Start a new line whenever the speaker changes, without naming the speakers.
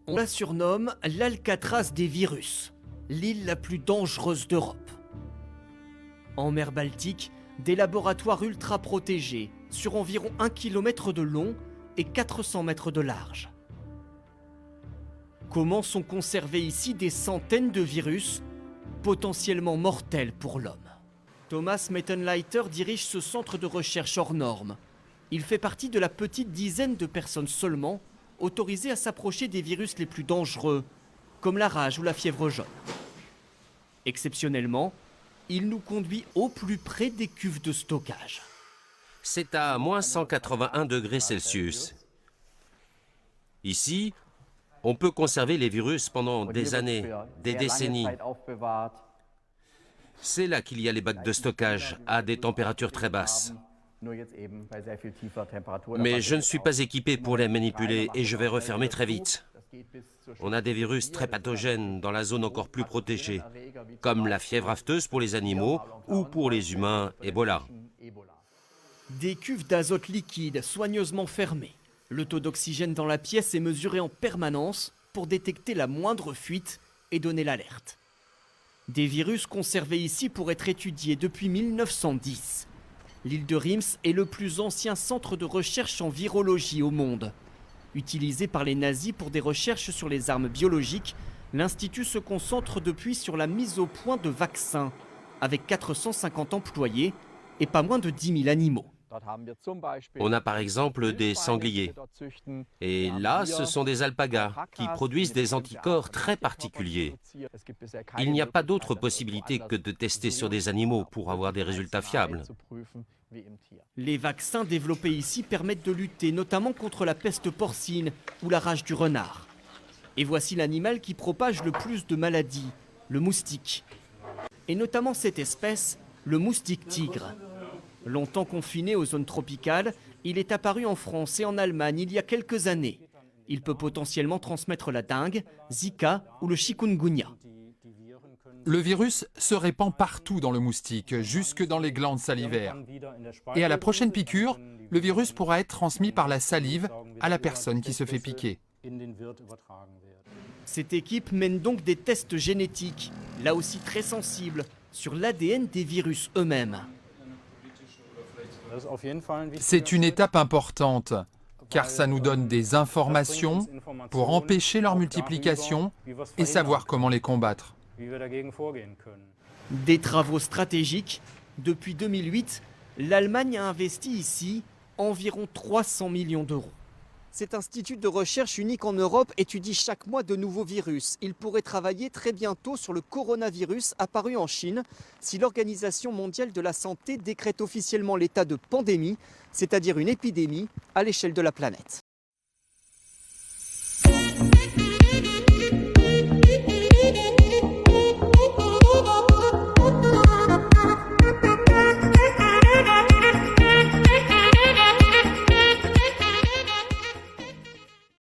On la surnomme l'Alcatraz des virus, l'île la plus dangereuse d'Europe. En mer Baltique, des laboratoires ultra protégés sur environ 1 km de long et 400 mètres de large. Comment sont conservés ici des centaines de virus potentiellement mortels pour l'homme? Thomas Mettenleiter dirige ce centre de recherche hors norme. Il fait partie de la petite dizaine de personnes seulement autorisées à s'approcher des virus les plus dangereux, comme la rage ou la fièvre jaune. Exceptionnellement, il nous conduit au plus près des cuves de stockage.
C'est à moins 181 degrés Celsius. Ici, on peut conserver les virus pendant des années, des décennies. C'est là qu'il y a les bacs de stockage, à des températures très basses. Mais je ne suis pas équipé pour les manipuler et je vais refermer très vite. On a des virus très pathogènes dans la zone encore plus protégée, comme la fièvre afteuse pour les animaux ou pour les humains, Ebola.
Des cuves d'azote liquide soigneusement fermées. Le taux d'oxygène dans la pièce est mesuré en permanence pour détecter la moindre fuite et donner l'alerte. Des virus conservés ici pour être étudiés depuis 1910. L'île de Reims est le plus ancien centre de recherche en virologie au monde. Utilisé par les nazis pour des recherches sur les armes biologiques, l'Institut se concentre depuis sur la mise au point de vaccins, avec 450 employés et pas moins de 10 000 animaux.
On a par exemple des sangliers. Et là, ce sont des alpagas qui produisent des anticorps très particuliers. Il n'y a pas d'autre possibilité que de tester sur des animaux pour avoir des résultats fiables.
Les vaccins développés ici permettent de lutter notamment contre la peste porcine ou la rage du renard. Et voici l'animal qui propage le plus de maladies, le moustique. Et notamment cette espèce, le moustique tigre. Longtemps confiné aux zones tropicales, il est apparu en France et en Allemagne il y a quelques années. Il peut potentiellement transmettre la dengue, Zika ou le chikungunya.
Le virus se répand partout dans le moustique, jusque dans les glandes salivaires. Et à la prochaine piqûre, le virus pourra être transmis par la salive à la personne qui se fait piquer.
Cette équipe mène donc des tests génétiques, là aussi très sensibles, sur l'ADN des virus eux-mêmes.
C'est une étape importante, car ça nous donne des informations pour empêcher leur multiplication et savoir comment les combattre.
Des travaux stratégiques. Depuis 2008, l'Allemagne a investi ici environ 300 millions d'euros. Cet institut de recherche unique en Europe étudie chaque mois de nouveaux virus. Il pourrait travailler très bientôt sur le coronavirus apparu en Chine si l'Organisation mondiale de la santé décrète officiellement l'état de pandémie, c'est-à-dire une épidémie à l'échelle de la planète.